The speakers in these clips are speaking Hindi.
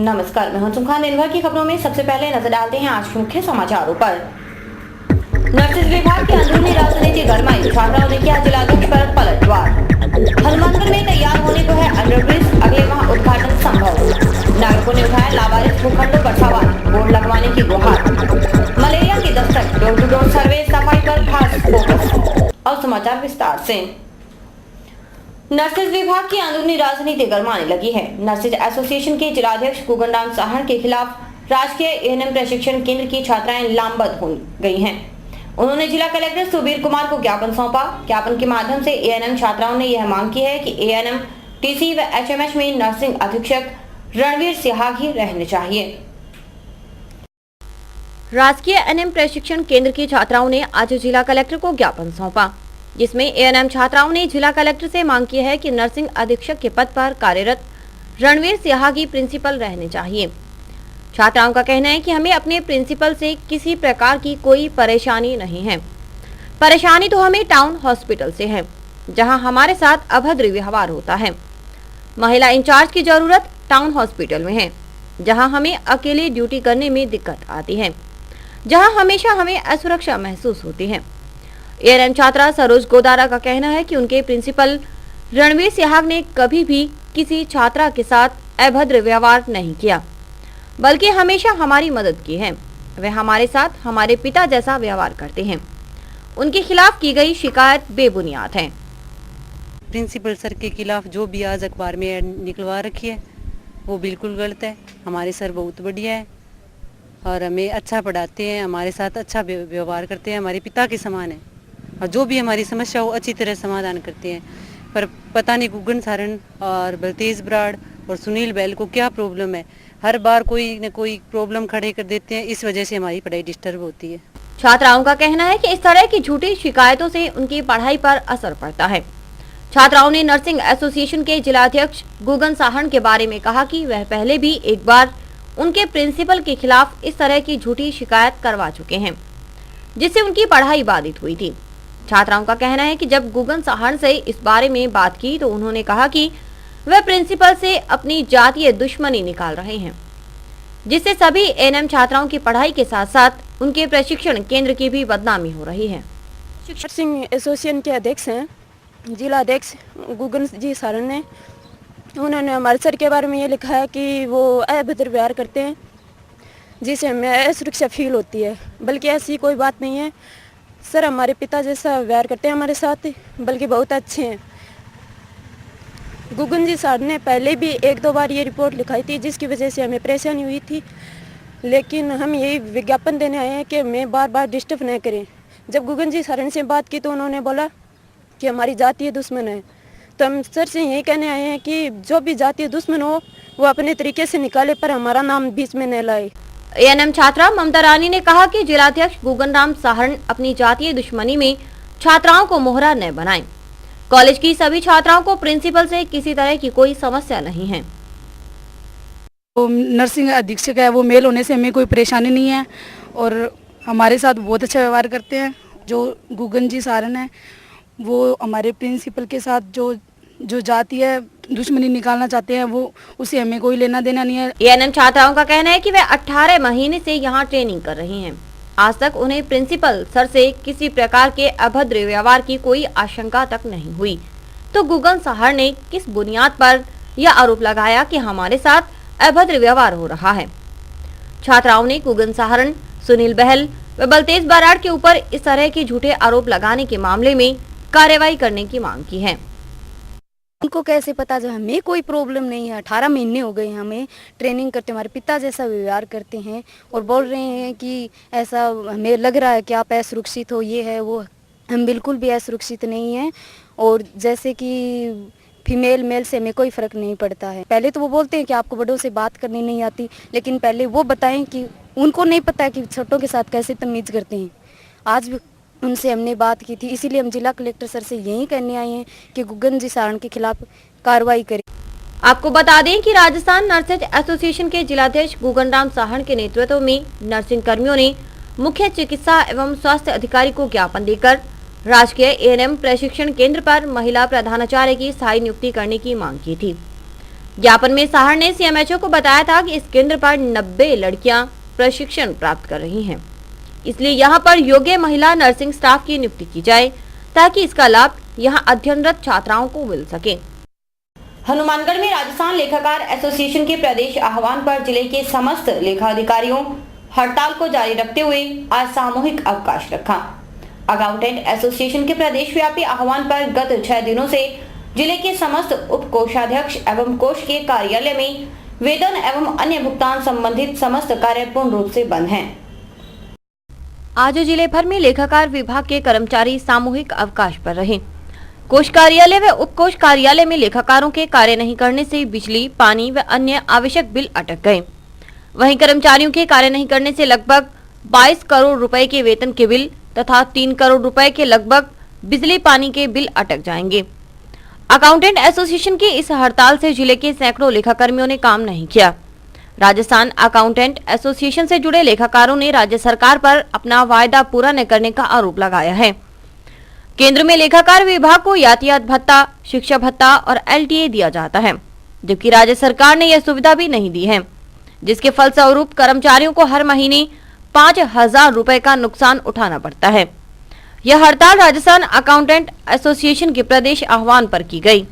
नमस्कार, मैं हूं सुखा। निर्भर की खबरों में सबसे पहले नजर डालते हैं आज के मुख्य समाचारों पर। नर्सिंग विभाग की अंदरूनी राजनीति गरमाई, छात्राओं ने किया जिलाध्यक्ष पर पलटवार। हनुमानगढ़ में तैयार होने को है अंडरब्रिज, अगले माह उद्घाटन संभव। नागरिकों ने उठाया लावारिस भूखंडों पर सवाल, बोर्ड लगवाने की गुहार। मलेरिया की Dastak, door to door survey, सफाई पर खास फोकस। और समाचार विस्तार से। नर्सेज विभाग की अंदरूनी राजनीति गरमाने लगी है। नर्सेज एसोसिएशन के जिलाध्यक्ष गुगनराम साहड़ के खिलाफ राजकीय एएनएम प्रशिक्षण केंद्र की छात्राएं लामबंद हो गई हैं। उन्होंने जिला कलेक्टर सुबीर कुमार को ज्ञापन सौंपा। ज्ञापन के माध्यम से एएनएम छात्राओं ने यह मांग की है कि एएनएम, टीसी व एचएमएच में नर्सिंग अधीक्षक रणवीर सिहागी रहने चाहिए। राजकीय एएनएम प्रशिक्षण केंद्र की छात्राओं ने आज जिला कलेक्टर को ज्ञापन सौंपा, जिसमें एएनएम छात्राओं ने जिला कलेक्टर से मांग की है कि नर्सिंग अधीक्षक के पद पर कार्यरत रणवीर सिहागी प्रिंसिपल रहने चाहिए। छात्राओं का कहना है कि हमें अपने प्रिंसिपल से किसी प्रकार की कोई परेशानी नहीं है। परेशानी तो हमें टाउन हॉस्पिटल से है, जहां हमारे साथ अभद्र व्यवहार होता है। महिला इंचार्ज की जरूरत टाउन हॉस्पिटल में है, जहां हमें अकेले ड्यूटी करने में दिक्कत आती है, जहां हमेशा हमें असुरक्षा महसूस होती है। एएनएम छात्रा सरोज गोदारा का कहना है कि उनके प्रिंसिपल रणवीर सिहाग ने कभी भी किसी छात्रा के साथ अभद्र व्यवहार नहीं किया, बल्कि हमेशा हमारी मदद की है। वे हमारे साथ हमारे पिता जैसा व्यवहार करते हैं। उनके खिलाफ की गई शिकायत बेबुनियाद है। प्रिंसिपल सर के खिलाफ जो भी आज अखबार में ऐड निकलवा रखी है वो बिल्कुल गलत है। हमारे सर बहुत बढ़िया है और हमें अच्छा पढ़ाते हैं, हमारे साथ अच्छा व्यवहार करते हैं, हमारे पिता के समान है और जो भी हमारी समस्या हो अच्छी तरह समाधान करते हैं। पर पता नहीं गुगन सारण और बलतेज ब्राड़ और सुनील बैल को क्या प्रॉब्लम है, हर बार कोई न कोई प्रॉब्लम खड़े कर देते हैं। इस वजह से हमारी पढ़ाई डिस्टर्ब होती है। छात्राओं का कहना है कि इस तरह की झूठी शिकायतों से उनकी पढ़ाई पर असर पड़ता है। छात्राओं ने नर्सिंग एसोसिएशन के जिलाध्यक्ष गुगन साहड़ के बारे में कहा कि वह पहले भी एक बार उनके प्रिंसिपल के खिलाफ इस तरह की झूठी शिकायत करवा चुके हैं, जिससे उनकी पढ़ाई बाधित हुई थी। छात्राओं का कहना है कि जब गुगन साहड़ से इस बारे में बात की तो उन्होंने कहा कि वह प्रिंसिपल से अपनी जातीय दुश्मनी निकाल रहे हैं, जिससे सभी एएनएम छात्राओं की पढ़ाई के साथ साथ उनके प्रशिक्षण केंद्र की भी बदनामी हो रही है। नर्सिंग एसोसिएशन के अध्यक्ष हैं, जिला अध्यक्ष गुगन जी साहड़ ने, उन्होंने हमारे सर के बारे में ये लिखा है कि वो अभद्र व्यवहार करते हैं, जिससे हमें असुरक्षा फील होती है। बल्कि ऐसी कोई बात नहीं है। सर हमारे पिता जैसा व्यवहार करते हैं हमारे साथ, बल्कि बहुत अच्छे हैं। गुगन जी साहड़ ने पहले भी एक दो बार ये रिपोर्ट लिखाई थी, जिसकी वजह से हमें परेशानी हुई थी, लेकिन हम यही विज्ञापन देने आए हैं कि हमें बार बार डिस्टर्ब न करें। जब गुगन जी साहड़ से बात की तो उन्होंने बोला कि हमारी जातीय दुश्मन है। तो हम सर से यही कहने आए हैं कि जो भी जातीय दुश्मन हो वो अपने तरीके से निकाले, पर हमारा नाम बीच में न लाए। एएनएम छात्रा ममता रानी ने कहा कि जिलाध्यक्ष गुगनराम साहड़ अपनी जातीय दुश्मनी में छात्राओं को मोहरा न बनाएं। कॉलेज की सभी छात्राओं को प्रिंसिपल से किसी तरह की कोई समस्या नहीं है। तो नर्सिंग अधीक्षक है, वो मेल होने से हमें कोई परेशानी नहीं है और हमारे साथ बहुत अच्छा व्यवहार करते हैं। जो गुगन जी साहड़ हैं वो हमारे प्रिंसिपल के साथ जो जातीय दुश्मनी निकालना चाहते हैं, वो उसे हमें कोई लेना देना नहीं है। एएनएम छात्राओं का कहना है कि वे 18 महीने से यहाँ ट्रेनिंग कर रही हैं। आज तक उन्हें प्रिंसिपल सर से किसी प्रकार के अभद्र व्यवहार की कोई आशंका तक नहीं हुई, तो गुगन साहड़ ने किस बुनियाद पर यह आरोप लगाया कि हमारे साथ अभद्र व्यवहार हो रहा है। छात्राओं ने गुगन साहड़, सुनील बहल व बलतेज बराड़ के ऊपर इस तरह के झूठे आरोप लगाने के मामले में कार्रवाई करने की मांग की है। उनको कैसे पता जब हमें कोई प्रॉब्लम नहीं है। 18 महीने हो गए हमें ट्रेनिंग करते, हमारे पिता जैसा व्यवहार करते हैं और बोल रहे हैं कि ऐसा हमें लग रहा है कि आप असुरक्षित हो, ये है वो। हम बिल्कुल भी असुरक्षित नहीं हैं और जैसे कि फीमेल मेल से हमें कोई फ़र्क नहीं पड़ता है। पहले तो वो बोलते हैं कि आपको बड़ों से बात करनी नहीं आती, लेकिन पहले वो बताएं कि उनको नहीं पता है कि छोटों के साथ कैसे तमीज़ करते हैं। आज भी उनसे हमने बात की थी, इसीलिए हम जिला कलेक्टर सर से यही कहने आए हैं कि गुगन जी साहड़ के खिलाफ कार्रवाई करें। आपको बता दें कि राजस्थान नर्सेज एसोसिएशन के जिलाध्यक्ष गुगनराम साहड़ के नेतृत्व में नर्सिंग कर्मियों ने मुख्य चिकित्सा एवं स्वास्थ्य अधिकारी को ज्ञापन देकर राजकीय एएनएम प्रशिक्षण केंद्र पर महिला प्रधानाचार्य की स्थायी नियुक्ति करने की मांग की थी। ज्ञापन में साहड़ ने सीएमएचओ को बताया था कि इस केंद्र पर 90 लड़कियां प्रशिक्षण प्राप्त कर रही हैं, इसलिए यहां पर योग्य महिला नर्सिंग स्टाफ की नियुक्ति की जाए ताकि इसका लाभ यहां अध्ययनरत छात्राओं को मिल सके। हनुमानगढ़ में राजस्थान लेखाकार एसोसिएशन के प्रदेश आह्वान पर जिले के समस्त लेखाधिकारियों हड़ताल को जारी रखते हुए आज सामूहिक अवकाश रखा। अकाउंटेंट एसोसिएशन के प्रदेश व्यापी आह्वान पर गत 6 दिनों से जिले के समस्त उप कोषाध्यक्ष एवं कोष के कार्यालय में वेतन एवं अन्य भुगतान संबंधित समस्त कार्य पूर्ण रूप से बंद हैं। आज जिले भर में लेखाकार विभाग के कर्मचारी सामूहिक अवकाश पर रहे। कोष कार्यालय व उप कोष कार्यालय में लेखाकारों के कार्य नहीं करने से बिजली, पानी व अन्य आवश्यक बिल अटक गए। वहीं कर्मचारियों के कार्य नहीं करने से लगभग 22 करोड़ रुपए के वेतन के बिल तथा 3 करोड़ रुपए के लगभग बिजली पानी के बिल अटक जाएंगे। अकाउंटेंट एसोसिएशन की इस हड़ताल से जिले के सैकड़ों लेखाकर्मियों ने काम नहीं किया। राजस्थान अकाउंटेंट एसोसिएशन से जुड़े लेखाकारों ने राज्य सरकार पर अपना वायदा पूरा न करने का आरोप लगाया है। केंद्र में लेखाकार विभाग को यातायात भत्ता, शिक्षा भत्ता और एलटीए दिया जाता है, जबकि राज्य सरकार ने यह सुविधा भी नहीं दी है, जिसके फलस्वरूप कर्मचारियों को हर महीने 5,000 रुपए का नुकसान उठाना पड़ता है। यह हड़ताल राजस्थान अकाउंटेंट एसोसिएशन के प्रदेश आह्वान पर की गई।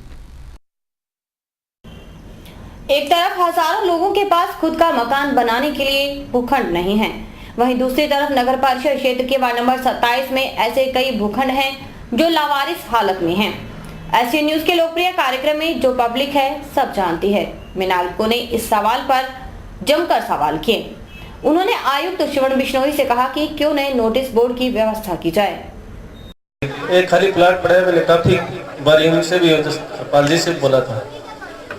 एक तरफ हजारों लोगों के पास खुद का मकान बनाने के लिए भूखंड नहीं है, वहीं दूसरी तरफ नगर परिषद क्षेत्र के वार्ड नंबर 27 में ऐसे कई भूखंड हैं जो लावारिस हालत में हैं। ऐसी न्यूज के लोकप्रिय कार्यक्रम में जो पब्लिक है सब जानती है, मिनालको ने इस सवाल पर जमकर सवाल किए। उन्होंने आयुक्त श्रवण बिश्नोई से कहा कि क्यों न नोटिस बोर्ड की व्यवस्था की जाए। एक खाली प्लाट पड़ा है, मैंने काफी बार उनसे भी सरपाल जी से बोला था,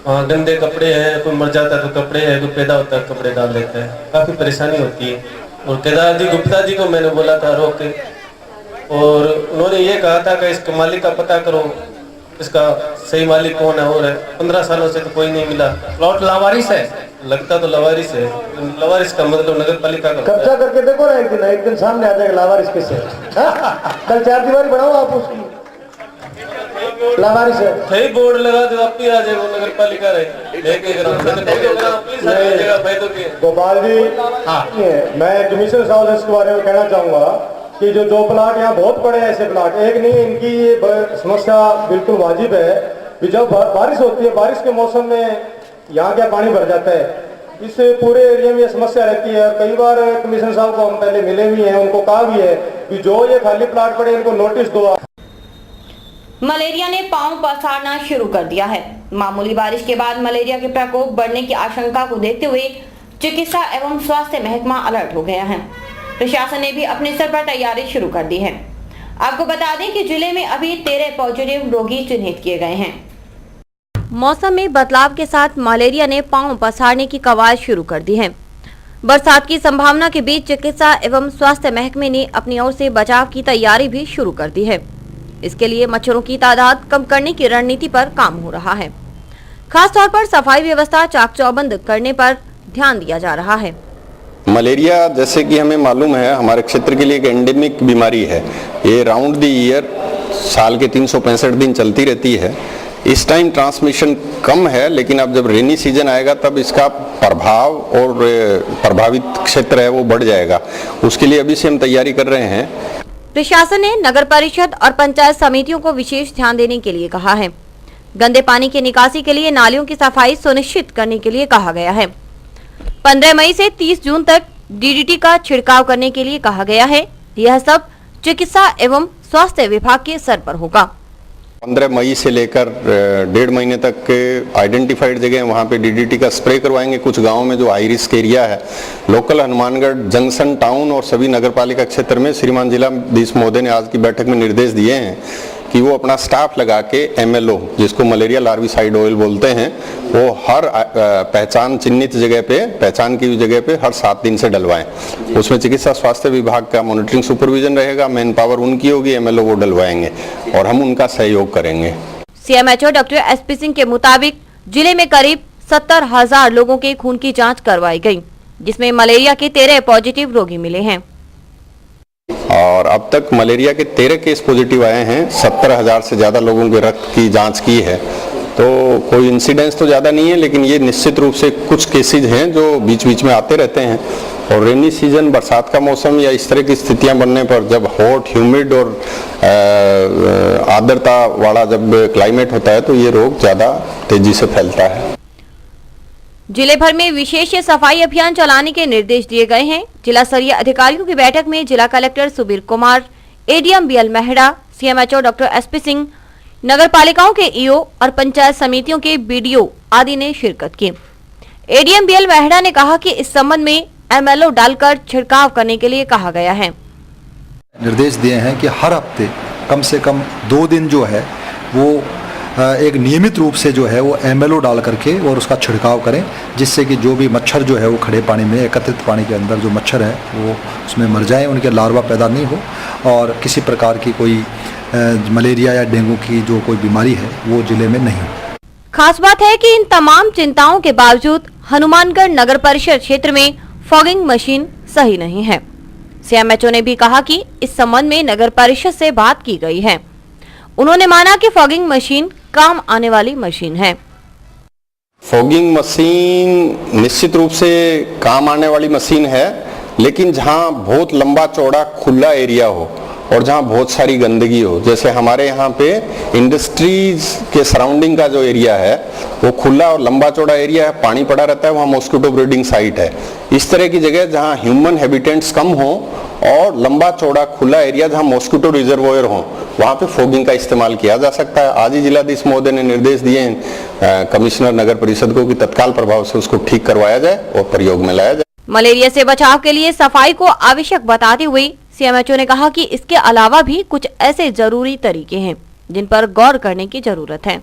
वहाँ गंदे कपड़े हैं, कोई मर जाता है तो कपड़े है, कोई पैदा होता है कपड़े डाल देता है, काफी परेशानी होती है। और केदार जी गुप्ता जी को मैंने बोला था रोक के, और उन्होंने ये कहा था कि इसके मालिक का पता करो, इसका सही मालिक कौन है। और 15 सालों से तो कोई नहीं मिला। प्लॉट लावारिस है, लगता तो लावारिस है, लावारिस का मतलब नगर पालिका का। कब्जा करके देखो ना, एक दिन सामने आ जाएगा लावारिस किससे। कल 4 दीवारी बनाओ आप उसकी, लावारिस है। सही बोर्ड लगा दो, आप ही आ जाएगा नगर पालिका रहे। गोपाल जी, मैं कमिश्नर साहब से इसके बारे में कहना चाहूंगा कि जो प्लाट यहाँ बहुत पड़े हैं, ऐसे प्लाट एक नहीं, इनकी ये समस्या बिल्कुल वाजिब है कि जब बारिश होती है, बारिश के मौसम में यहाँ क्या पानी भर जाता है, इस पूरे एरिया में ये समस्या रहती है। कई बार कमिश्नर साहब को हम पहले मिले भी हैं, उनको कहा भी है कि जो ये खाली प्लाट पड़े इनको नोटिस दो। मलेरिया ने पांव पसारना शुरू कर दिया है। मामूली बारिश के बाद मलेरिया के प्रकोप बढ़ने की आशंका को देखते हुए चिकित्सा एवं स्वास्थ्य महकमा अलर्ट हो गया है। प्रशासन ने भी अपने स्तर पर तैयारी शुरू कर दी है। आपको बता दें कि जिले में अभी 13 पॉजिटिव रोगी चिन्हित किए गए हैं। मौसम में बदलाव के साथ मलेरिया ने पांव पसारने की कवायद शुरू कर दी है। बरसात की संभावना के बीच चिकित्सा एवं स्वास्थ्य महकमे ने अपनी ओर से बचाव की तैयारी भी शुरू कर दी है। इसके लिए मच्छरों की तादाद कम करने की रणनीति पर काम हो रहा है। खास तौर पर सफाई व्यवस्था चाक चौबंद करने पर ध्यान दिया जा रहा है। मलेरिया जैसे कि हमें मालूम है हमारे क्षेत्र के लिए एक एंडेमिक बीमारी है। ये राउंड द ईयर साल के 365 दिन चलती रहती है। इस टाइम ट्रांसमिशन कम है, लेकिन अब जब रेनी सीजन आएगा तब इसका प्रभाव और प्रभावित क्षेत्र है वो बढ़ जाएगा। उसके लिए अभी से हम तैयारी कर रहे हैं। प्रशासन ने नगर परिषद और पंचायत समितियों को विशेष ध्यान देने के लिए कहा है। गंदे पानी की निकासी के लिए नालियों की सफाई सुनिश्चित करने के लिए कहा गया है। 15 मई से 30 जून तक डीडीटी का छिड़काव करने के लिए कहा गया है। यह सब चिकित्सा एवं स्वास्थ्य विभाग के स्तर पर होगा। 15 मई से लेकर 1.5 महीने तक आइडेंटिफाइड जगह वहाँ पे डीडीटी का स्प्रे करवाएंगे। कुछ गांवों में जो हाई रिस्क एरिया है, लोकल हनुमानगढ़ जंक्शन टाउन और सभी नगर पालिका क्षेत्र में श्रीमान जिलाधीश महोदय ने आज की बैठक में निर्देश दिए हैं कि वो अपना स्टाफ लगा के एमएलओ, जिसको मलेरिया लार्विसाइड ऑयल बोलते हैं, वो हर पहचान चिन्हित जगह पे, पहचान की जगह पे हर 7 दिन से डलवाएं। उसमें चिकित्सा स्वास्थ्य विभाग का मॉनिटरिंग सुपरविजन रहेगा, मैन पावर उनकी होगी, एमएलओ वो डलवाएंगे और हम उनका सहयोग करेंगे। सीएमएचओ डॉक्टर एसपी सिंह के मुताबिक जिले में करीब 70,000 लोगों के खून की जाँच करवाई गयी, जिसमें मलेरिया के 13 पॉजिटिव रोगी मिले हैं और अब तक मलेरिया के 13 केस पॉजिटिव आए हैं। 70,000 से ज्यादा लोगों के रक्त की जांच की है तो कोई इंसिडेंस तो ज़्यादा नहीं है, लेकिन ये निश्चित रूप से कुछ केसेज हैं जो बीच बीच में आते रहते हैं। और रेनी सीजन, बरसात का मौसम या इस तरह की स्थितियां बनने पर, जब हॉट, ह्यूमिड और आर्द्रता वाला जब क्लाइमेट होता है तो ये रोग ज़्यादा तेजी से फैलता है। जिले भर में विशेष सफाई अभियान चलाने के निर्देश दिए गए हैं। जिला स्तरीय अधिकारियों की बैठक में जिला collector Subir Kumar, ADM BL Mehda, CMHO doctor SP Singh, नगर पालिकाओं के ईओ और पंचायत समितियों के बीडीओ आदि ने शिरकत की। एडीएम बीएल मेहड़ा ने कहा कि इस संबंध में एमएलओ डालकर छिड़काव करने के लिए कहा गया है। निर्देश दिए हैं कि हर हफ्ते कम से कम 2 दिन जो है वो एक नियमित रूप से जो है वो एमएलओ डाल करके और उसका छिड़काव करें, जिससे कि जो भी मच्छर जो है वो खड़े पानी में, एकत्रित पानी के अंदर जो मच्छर है वो उसमें मर जाएं, उनके लार्वा पैदा नहीं हो और किसी प्रकार की कोई मलेरिया या डेंगू की जो कोई बीमारी है वो जिले में नहीं हो। खास बात है कि इन तमाम चिंताओं के बावजूद हनुमानगढ़ नगर परिषद क्षेत्र में फॉगिंग मशीन सही नहीं है। सीएमएचओ ने भी कहा कि इस संबंध में नगर परिषद से बात की गई है। उन्होंने माना कि फॉगिंग मशीन काम आने वाली मशीन है। फॉगिंग मशीन निश्चित रूप से काम आने वाली मशीन है, लेकिन जहां बहुत लंबा चौड़ा खुला एरिया हो और जहां बहुत सारी गंदगी हो, जैसे हमारे यहाँ पे इंडस्ट्रीज के सराउंडिंग का जो एरिया है वो खुला और लंबा चौड़ा एरिया है, पानी पड़ा रहता है, वहाँ मॉस्किटो ब्रीडिंग साइट है। इस तरह की जगह जहाँ ह्यूमन हैबिटेंट्स कम हो और लंबा चौड़ा खुला एरिया जहाँ मॉस्किटो रिजर्वोयर हो, वहाँ पे फॉगिंग का इस्तेमाल किया जा सकता है। आज ही जिलाधीश महोदय ने निर्देश दिए हैं कमिश्नर नगर परिषद को कि तत्काल प्रभाव से उसको ठीक करवाया जाए और प्रयोग में लाया जाए। मलेरिया से बचाव के लिए सफाई को आवश्यक बताते हुए सीएमएचओ ने कहा कि इसके अलावा भी कुछ ऐसे जरूरी तरीके हैं जिन पर गौर करने की जरूरत है।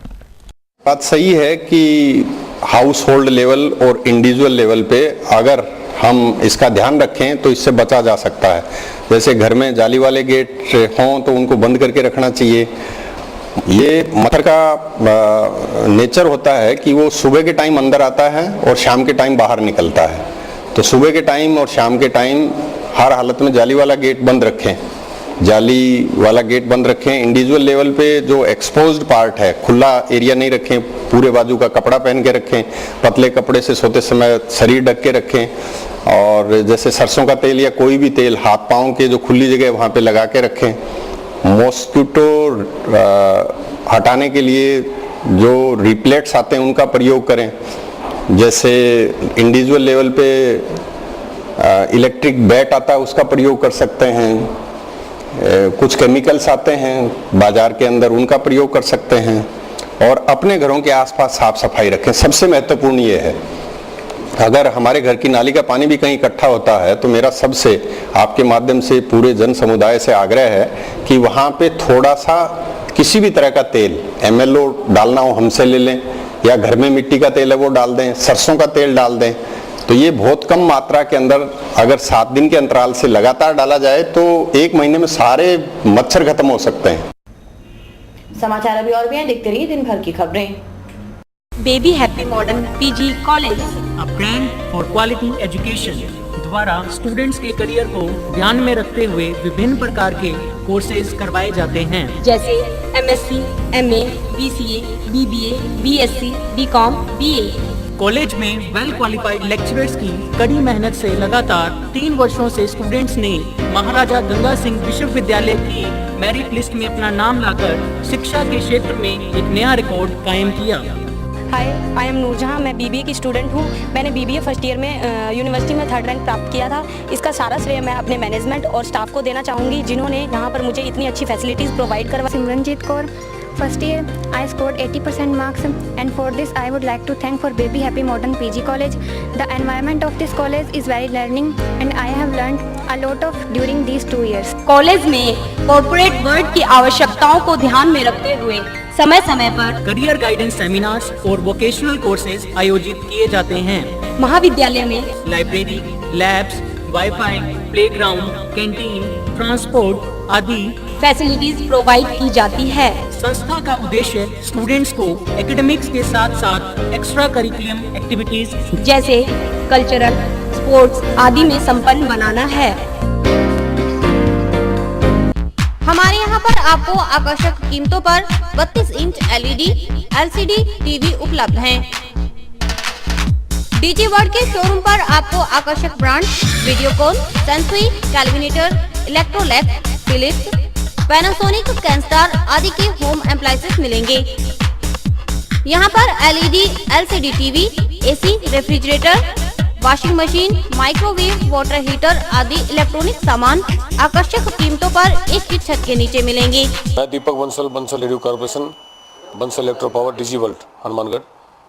बात सही है कि हाउस होल्ड लेवल और इंडिविजुअल लेवल पे अगर हम इसका ध्यान रखें तो इससे बचा जा सकता है। जैसे घर में जाली वाले गेट हों तो उनको बंद करके रखना चाहिए। ये मच्छर का नेचर होता है कि वो सुबह के टाइम अंदर आता है और शाम के टाइम बाहर निकलता है, तो सुबह के टाइम और शाम के टाइम हर हालत में जाली वाला गेट बंद रखें, जाली वाला गेट बंद रखें। इंडिविजुअल लेवल पे जो एक्सपोज्ड पार्ट है, खुला एरिया नहीं रखें, पूरे बाजू का कपड़ा पहन के रखें, पतले कपड़े से सोते समय शरीर ढक के रखें। और जैसे सरसों का तेल या कोई भी तेल हाथ पाँव के जो खुली जगह वहाँ पे लगा के रखें। मॉस्किटो हटाने के लिए जो रिप्लेट्स आते हैं उनका प्रयोग करें। जैसे इंडिविजुअल लेवल पे इलेक्ट्रिक बैट आता है उसका प्रयोग कर सकते हैं। कुछ केमिकल्स आते हैं बाजार के अंदर, उनका प्रयोग कर सकते हैं। और अपने घरों के आसपास साफ सफाई रखें। सबसे महत्वपूर्ण ये है, अगर हमारे घर की नाली का पानी भी कहीं इकट्ठा होता है तो मेरा सबसे आपके माध्यम से पूरे जन समुदाय से आग्रह है कि वहाँ पे थोड़ा सा किसी भी तरह का तेल, एमएलओ डालना हो हमसे ले लें, या घर में मिट्टी का तेल है वो डाल दें, सरसों का तेल डाल दें। तो ये बहुत कम मात्रा के अंदर अगर 7 दिन के अंतराल से लगातार डाला जाए तो 1 महीने में सारे मच्छर खत्म हो सकते हैं। समाचार अभी और भी हैं, देखते रहिए दिन भर की खबरें। Baby happy modern PG college, a brand for quality education द्वारा स्टूडेंट्स के करियर को ध्यान में रखते हुए विभिन्न प्रकार के कोर्सेज करवाए जाते हैं, जैसे MSc, MA, BCA, BBA, BSc, BCom, BA. College में वेल क्वालिफाइड लेक्चरर्स की कड़ी मेहनत से लगातार 3 वर्षों से स्टूडेंट्स ने महाराजा गंगा सिंह विश्वविद्यालय की मेरिट लिस्ट में अपना नाम लाकर शिक्षा के क्षेत्र में एक नया रिकॉर्ड कायम किया। हाय, आई एम नूरजहां, मैं बीबीए की स्टूडेंट हूं। मैंने बीबीए फर्स्ट ईयर में यूनिवर्सिटी में 3rd रैंक प्राप्त किया था। इसका सारा श्रेय मैं अपने मैनेजमेंट और स्टाफ को देना चाहूँगी, जिन्होंने यहाँ पर मुझे इतनी अच्छी फैसिलिटीज़ प्रोवाइड करवा। Simranjeet Kaur, first year I scored 80% marks, and for this I would like to thank for Baby Happy Modern PG College. The environment of this college is very learning and I have learned a lot of during these 2 years. College में कॉर्पोरेट वर्ल्ड की आवश्यकताओं को ध्यान में रखते हुए समय समय पर करियर गाइडेंस सेमिनार्स और वोकेशनल कोर्सेज आयोजित किए जाते हैं। महाविद्यालय में library, labs, wifi, playground, canteen, transport आदि फैसिलिटीज प्रोवाइड की जाती है। संस्था का उद्देश्य स्टूडेंट्स को एकेडमिक्स के साथ साथ एक्स्ट्रा करिकुलम एक्टिविटीज जैसे कल्चरल, स्पोर्ट्स आदि में संपन्न बनाना है। हमारे यहाँ यहाँ पर आपको आकर्षक कीमतों पर 32 इंच LED, LCD टीवी उपलब्ध हैं। डीजी वर्ल्ड के शोरूम पर आपको आकर्षक brand Videocon, Sansui, Kelvinator, Electrolux, Philips, Panasonic, Kenstar आदि के होम अप्लायंसेस मिलेंगे। यहाँ पर LED, LCD TV, AC, refrigerator, washing machine, microwave, water heater आदि इलेक्ट्रॉनिक सामान आकर्षक कीमतों पर एक ही छत के नीचे मिलेंगे। मैं Deepak Bansal radio corporation, Bansal electro power, DG world Hanumangarh.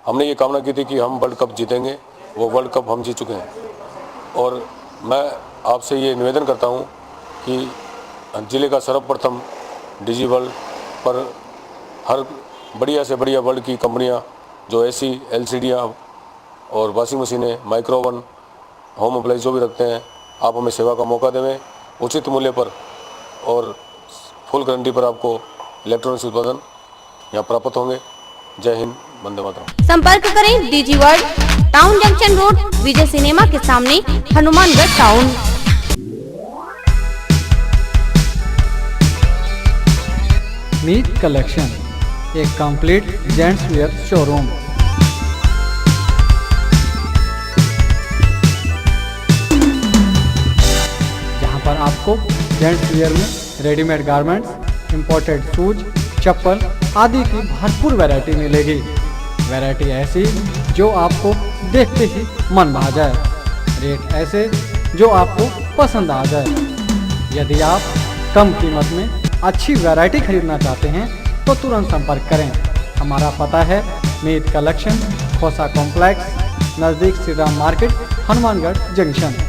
हमने ये कामना की थी कि हम वर्ल्ड कप जीतेंगे, वो वर्ल्ड कप हम जीत चुके हैं। और मैं आपसे ये निवेदन करता हूँ कि जिले का सर्वप्रथम डीजी वर्ल्ड पर हर बढ़िया से बढ़िया वर्ल्ड की कंपनियाँ जो AC, LCD और वॉशिंग मशीनें, माइक्रोवन, होम अप्लाइंस जो भी रखते हैं, आप हमें सेवा का मौका देवें उचित मूल्य पर और फुल गारंटी पर आपको इलेक्ट्रॉनिक्स उत्पादन यहाँ प्राप्त होंगे। जय हिंद, वंदे मातरम। संपर्क करें DG world, town junction road, Vijay cinema के सामने, हनुमानगढ़ टाउन। मीत कलेक्शन, एक कंप्लीट जेंट्स वेयर शोरूम। पर आपको जेंट्स वियर में रेडीमेड गारमेंट्स, इंपोर्टेड शूज, चप्पल आदि की भरपूर वैरायटी मिलेगी। वैरायटी ऐसी जो आपको देखते ही मन भा जाए, रेट ऐसे जो आपको पसंद आ जाए। यदि आप कम कीमत में अच्छी वैरायटी खरीदना चाहते हैं तो तुरंत संपर्क करें। हमारा पता है मीत कलेक्शन, खोसा कॉम्प्लेक्स, नज़दीक श्री राम मार्केट, हनुमानगढ़ जंक्शन।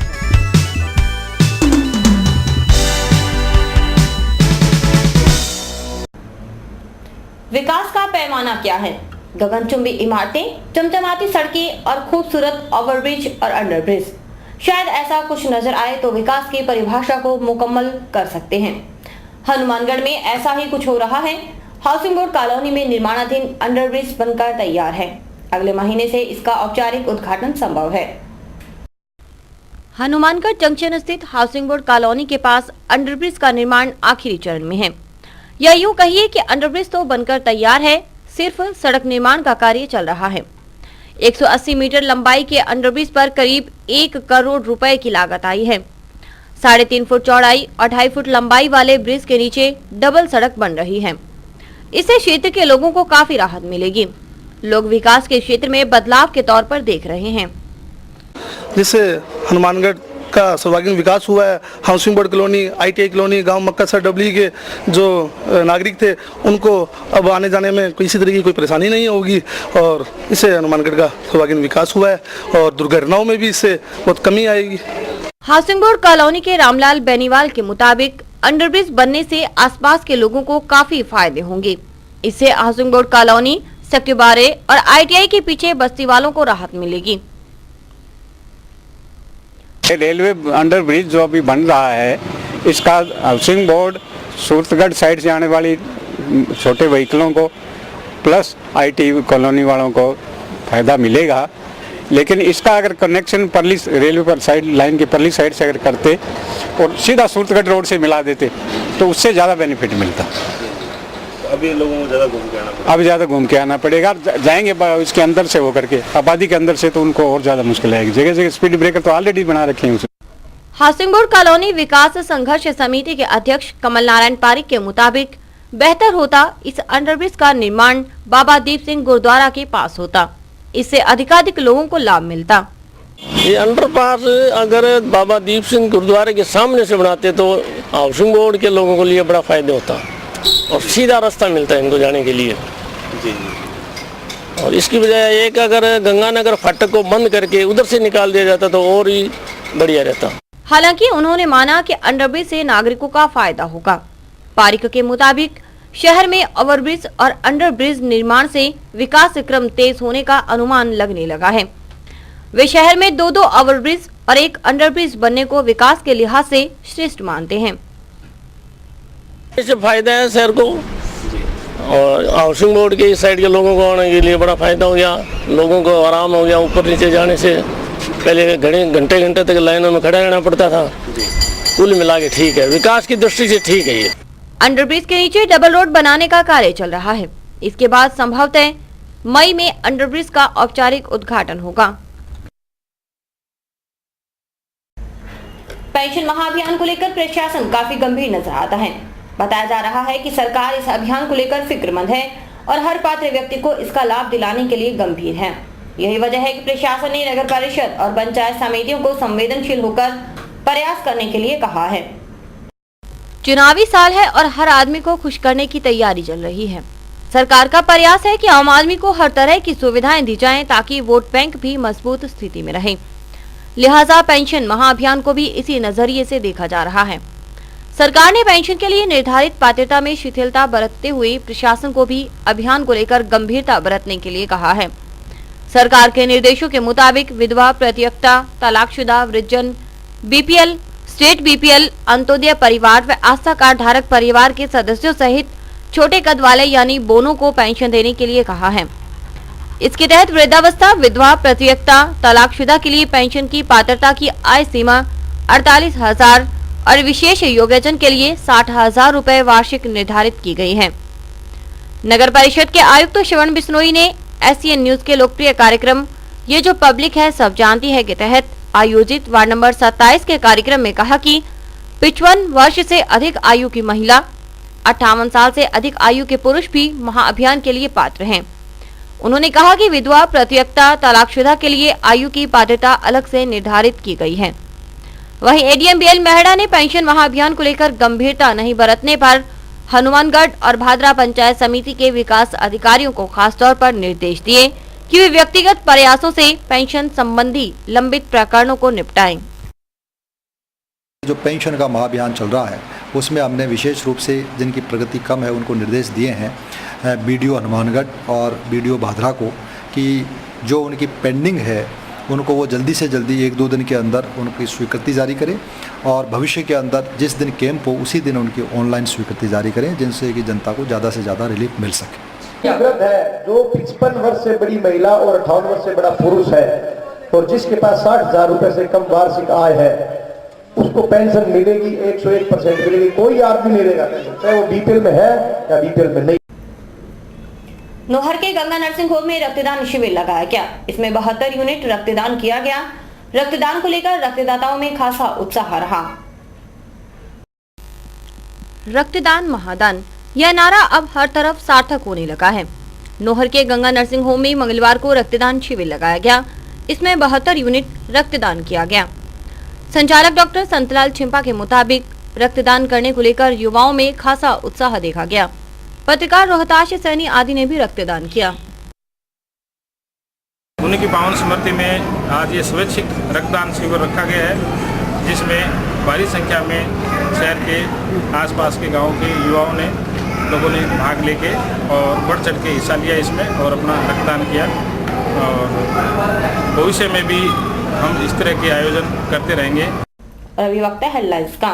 विकास का पैमाना क्या है? गगनचुंबी इमारतें, चमचमाती सड़कें और खूबसूरत ओवरब्रिज और अंडरब्रिज। शायद ऐसा कुछ नजर आए तो विकास की परिभाषा को मुकम्मल कर सकते हैं। हनुमानगढ़ में ऐसा ही कुछ हो रहा है। हाउसिंग बोर्ड कॉलोनी में निर्माणाधीन अंडरब्रिज बनकर तैयार है। अगले महीने से इसका औपचारिक उद्घाटन संभव है। हनुमानगढ़ जंक्शन स्थित हाउसिंग बोर्ड कॉलोनी के पास अंडरब्रिज का निर्माण आखिरी चरण में है। या यूं कहिए कि अंडरब्रिज तो बनकर तैयार है, सिर्फ सड़क निर्माण का कार्य चल रहा है। 180 मीटर लंबाई के अंडरब्रिज पर करीब 1 करोड़ रुपए की लागत आई है। 3.5 फुट चौड़ाई और 2.5 फुट लंबाई वाले ब्रिज के नीचे डबल सड़क बन रही है। इससे क्षेत्र के लोगों को काफी राहत मिलेगी। लोग विकास के क्षेत्र में बदलाव के तौर पर देख रहे हैं। जिससे हनुमानगढ़ का सर्वांगीण विकास हुआ है। Housing board colony, ITI colony, गांव मक्का सर डबली के जो नागरिक थे उनको अब आने जाने में किसी तरह की कोई परेशानी नहीं होगी और इससे हनुमानगढ़ का सर्वांगीण विकास हुआ है और दुर्घटनाओं में भी इससे बहुत कमी आएगी। हाउसिंग बोर्ड कॉलोनी के रामलाल बेनीवाल के मुताबिक अंडरब्रिज बनने से आसपास के लोगों को काफी फायदे होंगे। इससे हाउसिंग बोर्ड कॉलोनी, सेक्टर 12 और ITI के पीछे बस्ती वालों को राहत मिलेगी। रेलवे अंडरब्रिज जो अभी बन रहा है, इसका हाउसिंग बोर्ड, सूरतगढ़ साइड से आने वाली छोटे व्हीकलों को प्लस ITI कॉलोनी वालों को फायदा मिलेगा। लेकिन इसका अगर कनेक्शन परली रेलवे पर साइड लाइन की परली साइड से अगर करते और सीधा सूरतगढ़ रोड से मिला देते तो उससे ज़्यादा बेनिफिट मिलता। अभी लोगों को ज़्यादा घूम के आना पड़ेगा। अब ज़्यादा घूम के आना पड़ेगा, जाएंगे इसके अंदर से होकर के, आबादी के अंदर से, तो उनको और ज़्यादा मुश्किल आएगी। जगह जगह स्पीड ब्रेकर तो ऑलरेडी बना रखे हैं। हाउसिंग बोर्ड कॉलोनी विकास संघर्ष समिति के अध्यक्ष कमल नारायण पारिक के मुताबिक बेहतर होता इस अंडरब्रिज का निर्माण बाबा दीप सिंह गुरुद्वारा के पास होता। इससे अधिकाधिक लोगों को लाभ मिलता। ये अंडरपास अगर बाबा दीप सिंह गुरुद्वारे के सामने से बनाते तो हाउसिंग बोर्ड के लोगों के लिए बड़ा फायदा होता और सीधा रास्ता मिलता है इनको जाने के लिए। जी। और इसकी बजाय एक अगर गंगानगर फाटक को बंद करके उधर से निकाल दिया जाता तो और ही बढ़िया रहता। हालांकि उन्होंने माना कि अंडरब्रिज से नागरिकों का फायदा होगा। पारिक के मुताबिक शहर में ओवरब्रिज और अंडरब्रिज निर्माण से विकास क्रम तेज होने का अनुमान लगने लगा है। वे शहर में 2-2 ओवरब्रिज और 1 अंडरब्रिज बनने को विकास के लिहाज से श्रेष्ठ मानते हैं। इससे फायदा है शहर को और हाउसिंग बोर्ड के इस साइड के लोगों को आने के लिए बड़ा फायदा हो गया। लोगों को आराम हो गया। ऊपर नीचे जाने से पहले घंटे तक लाइनों में खड़ा रहना पड़ता था। कुल मिला के ठीक है, विकास की दृष्टि से ठीक है ये। अंडरब्रिज के नीचे डबल रोड बनाने का कार्य चल रहा है। इसके बाद संभवतः मई में अंडरब्रिज का औपचारिक उद्घाटन होगा। पेंशन महाअभियान को लेकर प्रशासन काफी गंभीर नजर आता है। बताया जा रहा है कि सरकार इस अभियान को लेकर फिक्रमंद है और हर पात्र व्यक्ति को इसका लाभ दिलाने के लिए गंभीर है। यही वजह है कि प्रशासन ने नगर परिषद और पंचायत समितियों को संवेदनशील होकर प्रयास करने के लिए कहा है। चुनावी साल है और हर आदमी को खुश करने की तैयारी चल रही है। सरकार का प्रयास है कि आम आदमी को हर तरह की सुविधाएं दी जाएं ताकि वोट बैंक भी मजबूत स्थिति में रहे। लिहाजा पेंशन महाअभियान को भी इसी नजरिए से देखा जा रहा है। सरकार ने पेंशन के लिए निर्धारित पात्रता में शिथिलता बरतते हुए प्रशासन को भी अभियान को लेकर गंभीरता बरतने के लिए कहा है। सरकार के निर्देशों के मुताबिक विधवा, प्रतियक्ता, तलाकशुदा, वृद्धजन, बीपीएल, स्टेट बीपीएल, अंत्योदय परिवार व आस्था कार्ड धारक परिवार के सदस्यों सहित छोटे कद वाले यानी बोनों को पेंशन देने के लिए कहा है। इसके तहत वृद्धावस्था, विधवा, प्रतियक्ता, तलाकशुदा के लिए पेंशन की पात्रता की आय सीमा 48,000 और विशेष योग्यजन के लिए 60,000 रुपए वार्षिक निर्धारित की गई है। नगर परिषद के आयुक्त श्रवण बिश्नोई ने SCN न्यूज के लोकप्रिय कार्यक्रम ये जो पब्लिक है सब जानती है के तहत आयोजित वार्ड नंबर 27 के कार्यक्रम में कहा कि 55 वर्ष से अधिक आयु की महिला, 58 साल से अधिक आयु के पुरुष भी महाअभियान के लिए पात्र हैं। उन्होंने कहा कि विधवा, प्रतियक्ता, तलाकशुदा के लिए आयु की पात्रता अलग से निर्धारित की गई है। वहीं ADM BL मेहड़ा ने पेंशन महाअभियान को लेकर गंभीरता नहीं बरतने पर हनुमानगढ़ और भादरा पंचायत समिति के विकास अधिकारियों को खासतौर पर निर्देश दिए कि वे व्यक्तिगत प्रयासों से पेंशन संबंधी लंबित प्रकरणों को निपटाएं। जो पेंशन का महाअभियान चल रहा है उसमें हमने विशेष रूप से जिनकी प्रगति कम है उनको निर्देश दिए हैं BDO हनुमानगढ़ और BDO भादरा को कि जो उनकी पेंडिंग है उनको वो जल्दी से जल्दी 1-2 दिन के अंदर उनकी स्वीकृति जारी करें और भविष्य के अंदर जिस दिन कैंप हो उसी दिन उनकी ऑनलाइन स्वीकृति जारी करें जिनसे कि जनता को ज़्यादा से ज़्यादा रिलीफ मिल सके। वृद्ध है जो 55 वर्ष से बड़ी महिला और 58 वर्ष से बड़ा पुरुष है और जिसके पास 60,000 रुपए से कम वार्षिक आय है उसको पेंशन मिलेगी, 101% मिलेगी। कोई आदमी नहीं लेगा पेंशन, चाहे वो बीपीएल में है या बीपीएल में नहीं। नोहर के गंगा नर्सिंग होम में रक्तदान शिविर लगाया गया। इसमें 72 यूनिट रक्तदान किया गया। रक्तदान को लेकर रक्तदाताओं में खासा उत्साह रहा। रक्तदान महादान यह नारा अब हर तरफ सार्थक होने लगा है। नोहर के गंगा नर्सिंग होम में मंगलवार को रक्तदान शिविर लगाया गया। इसमें 72 यूनिट रक्तदान किया गया। संचालक डॉक्टर संतलाल छिंपा के मुताबिक रक्तदान करने को लेकर युवाओं में खासा उत्साह देखा गया। पत्रकार रोहताश सैनी आदि ने भी रक्तदान किया। उन्हीं की पावन स्मृति में आज ये स्वैच्छिक रक्तदान शिविर रखा गया है जिसमें भारी संख्या में शहर के आसपास के गांवों के युवाओं ने लोगों ने भाग लेके और बढ़ चढ़ के हिस्सा लिया इसमें और अपना रक्तदान किया। और भविष्य में भी हम इस तरह के आयोजन करते रहेंगे। अभी वक्त है हेडलाइंस का।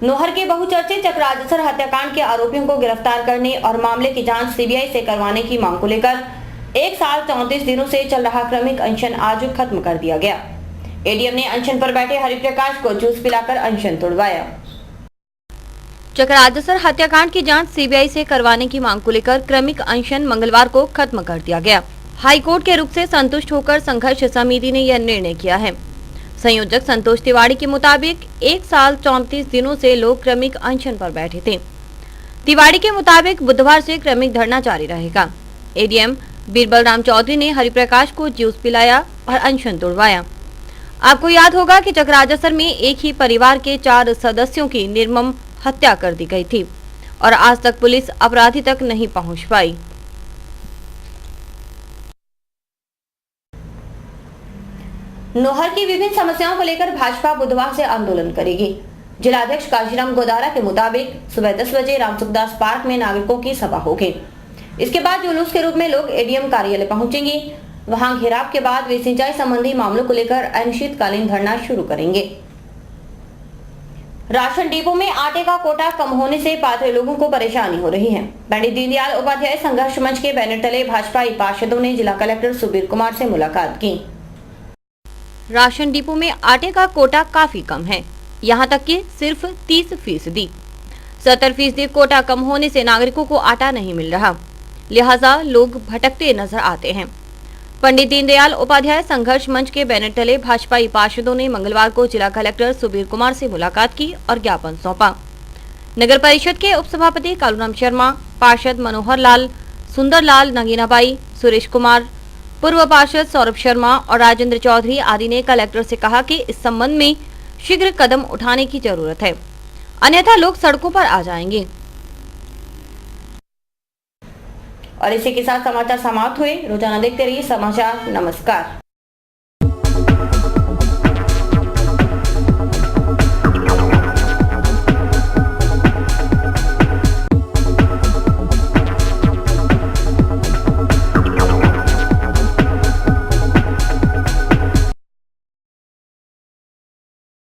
नोहर के बहुचर्चित चक्राजसर हत्याकांड के आरोपियों को गिरफ्तार करने और मामले की जांच सीबीआई से करवाने की मांग को लेकर 1 साल 34 दिनों से चल रहा क्रमिक अनशन आज खत्म कर दिया गया। एडीएम ने अनशन पर बैठे हरिप्रकाश को जूस पिलाकर अनशन तोड़वाया। चकराजसर हत्याकांड की जांच सीबीआई से करवाने की मांग को लेकर क्रमिक अनशन मंगलवार को खत्म कर दिया गया। हाईकोर्ट के रुख से संतुष्ट होकर संघर्ष समिति ने यह निर्णय किया है। संयोजक संतोष तिवारी के मुताबिक 1 साल 34 दिनों से लोग क्रमिक अनशन पर बैठे थे। तिवारी के मुताबिक बुधवार से क्रमिक धरना जारी रहेगा। एडीएम बीरबल राम चौधरी ने हरिप्रकाश को जूस पिलाया और अनशन तोड़वाया। आपको याद होगा कि चकराजसर में एक ही परिवार के 4 सदस्यों की निर्मम हत्या कर दी गई थी और आज तक पुलिस अपराधी तक नहीं पहुंच पाई। नौहर की विभिन्न समस्याओं को लेकर भाजपा बुधवार से आंदोलन करेगी। जिलाध्यक्ष काशीराम गोदारा के मुताबिक सुबह 10 बजे रामसुखदास पार्क में नागरिकों की सभा होगी। इसके बाद जुलूस के रूप में लोग एडीएम कार्यालय पहुंचेंगे। वहां घेराव के बाद वे सिंचाई संबंधी मामलों को लेकर अनिश्चितकालीन धरना शुरू करेंगे। राशन डिपो में आटे का कोटा कम होने से पात्र लोगों को परेशानी हो रही है। पंडित दीनदयाल उपाध्याय संघर्ष मंच के बैनर तले भाजपा पार्षदों ने जिला कलेक्टर सुबीर कुमार से मुलाकात की। राशन डिपो में आटे का कोटा काफी कम है, यहाँ तक कि सिर्फ 30%। 70% कोटा कम होने से नागरिकों को आटा नहीं मिल रहा, लिहाजा लोग भटकते नजर आते हैं। पंडित दीनदयाल उपाध्याय संघर्ष मंच के बैनर तले भाजपा पार्षदों ने मंगलवार को जिला कलेक्टर सुबीर कुमार से मुलाकात की और ज्ञापन सौंपा। नगर परिषद के उपसभापति कालूराम शर्मा, पार्षद मनोहर लाल, सुंदर लाल, नगीनाबाई, सुरेश कुमार, पूर्व पार्षद सौरभ शर्मा और राजेंद्र चौधरी आदि ने कलेक्टर से कहा कि इस संबंध में शीघ्र कदम उठाने की जरूरत है, अन्यथा लोग सड़कों पर आ जाएंगे। और इसी के साथ समाचार समाप्त हुए। रोजाना देखते रहिए समाचार। नमस्कार।